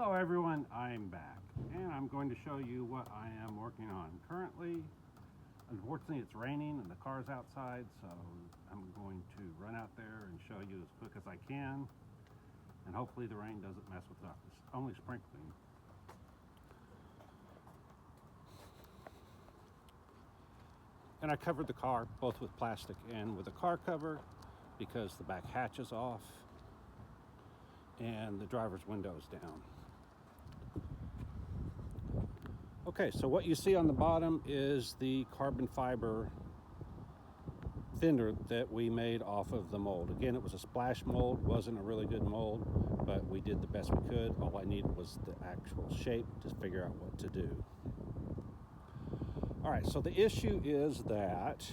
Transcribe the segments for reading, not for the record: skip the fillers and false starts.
Hello everyone, I'm back and I'm going to show you what I am working on currently. Unfortunately it's raining and the car's outside, so I'm going to run out there and show you as quick as I can, and hopefully the rain doesn't mess with it. It's only sprinkling. And I covered the car both with plastic and with a car cover because the back hatch is off and the driver's window is down. Okay, so what you see on the bottom is the carbon fiber fender that we made off of the mold. Again, it was a splash mold, wasn't a really good mold, but we did the best we could. All I needed was the actual shape to figure out what to do. All right, so the issue is that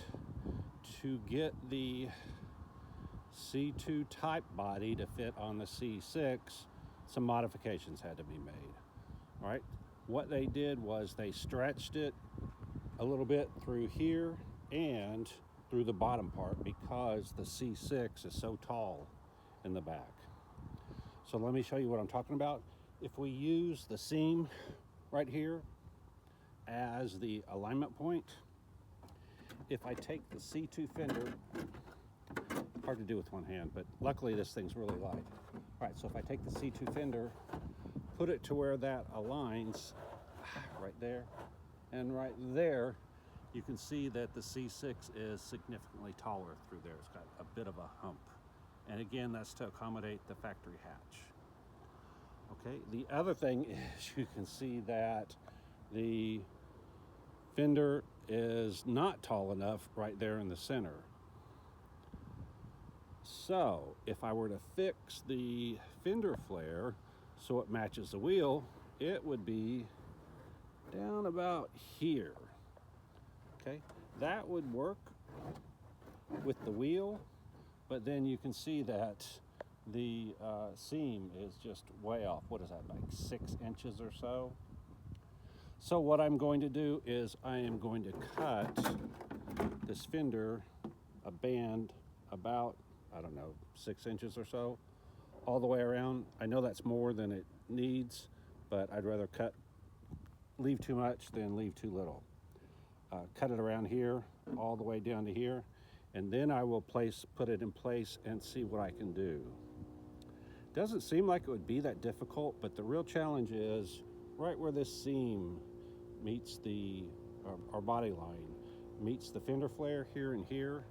to get the C2 type body to fit on the C6, some modifications had to be made. All right, what they did was they stretched it a little bit through here and through the bottom part because the C6 is so tall in the back. So let me show you what I'm talking about. If we use the seam right here as the alignment point, if I take the C2 fender, hard to do with one hand, but luckily this thing's really light. All right, so if I take the C2 fender, put it to where that aligns, right there, and right there, you can see that the C6 is significantly taller through there. It's got a bit of a hump. And again, that's to accommodate the factory hatch. Okay, the other thing is you can see that the fender is not tall enough right there in the center. So if I were to fix the fender flare so it matches the wheel, it would be down about here. Okay, that would work with the wheel, but then you can see that the seam is just way off. What is that, like 6 inches or so? So what I'm going to do is I am going to cut this fender a band about, I don't know, 6 inches or so all the way around. I know that's more than it needs, but I'd rather leave too much than leave too little. Cut it around here all the way down to here, and then I will put it in place and see what I can do. Doesn't seem like it would be that difficult, but the real challenge is right where this seam meets our body line, meets the fender flare here and here.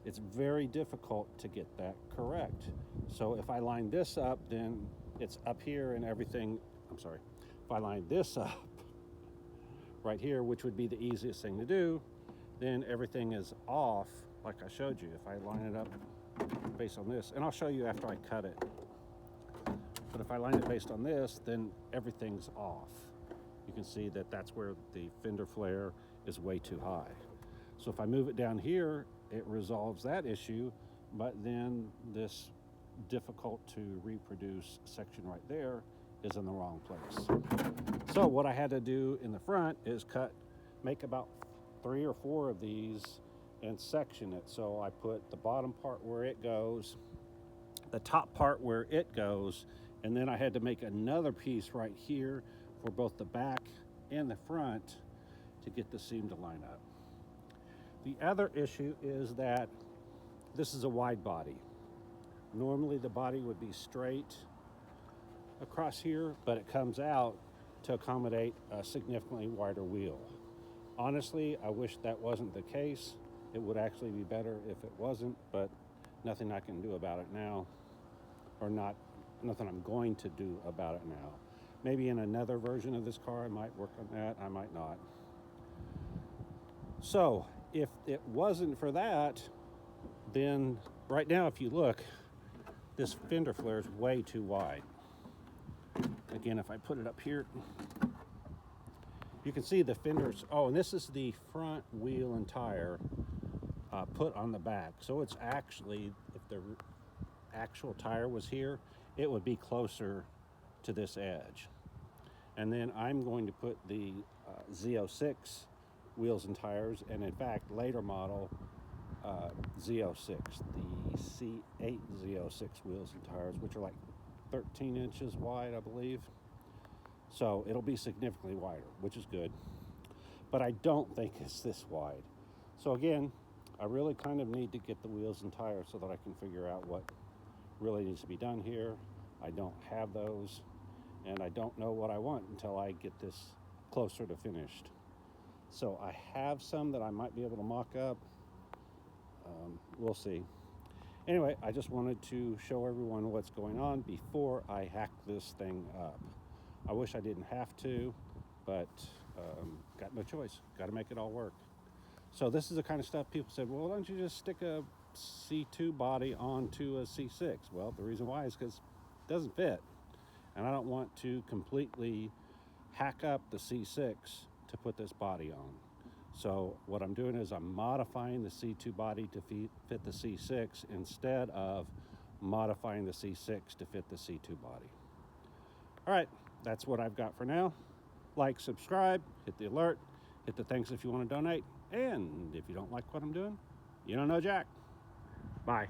It's very difficult to get that correct. So if I line this up, then it's up here and everything, if I line this up right here, which would be the easiest thing to do, then everything is off like I showed you. If I line it up based on this, and I'll show you after I cut it, but if I line it based on this, then everything's off. You can see that that's where the fender flare is way too high. So if I move it down here, it resolves that issue, but then this difficult to reproduce section right there is in the wrong place. So what I had to do in the front is make about 3 or 4 of these and section it. So I put the bottom part where it goes, the top part where it goes, and then I had to make another piece right here for both the back and the front to get the seam to line up. The other issue is that this is a wide body. Normally the body would be straight across here, but it comes out to accommodate a significantly wider wheel. Honestly, I wish that wasn't the case. It would actually be better if it wasn't, but nothing I can do about it now, or nothing I'm going to do about it now. Maybe in another version of this car I might work on that, I might not. So if it wasn't for that, then right now if you look, this fender flare is way too wide. Again, if I put it up here, you can see the fenders. Oh, and this is the front wheel and tire put on the back. So it's actually, if the actual tire was here, it would be closer to this edge. And then I'm going to put the Z06 wheels and tires, and in fact, later model Z06, the C8 Z06 wheels and tires, which are like 13 inches wide, I believe. So it'll be significantly wider, which is good. But I don't think it's this wide. So again, I really kind of need to get the wheels and tires so that I can figure out what really needs to be done here. I don't have those, and I don't know what I want until I get this closer to finished. So I have some that I might be able to mock up. We'll see. Anyway, I just wanted to show everyone what's going on before I hack this thing up. I wish I didn't have to, but got no choice. Got to make it all work. So this is the kind of stuff people said, well, why don't you just stick a C2 body onto a C6? Well, the reason why is because it doesn't fit. And I don't want to completely hack up the C6 to put this body on. So what I'm doing is I'm modifying the C2 body to fit the C6 instead of modifying the C6 to fit the C2 body. All right, that's what I've got for now. Like, subscribe, hit the alert, hit the thanks if you want to donate. And if you don't like what I'm doing, you don't know Jack. Bye.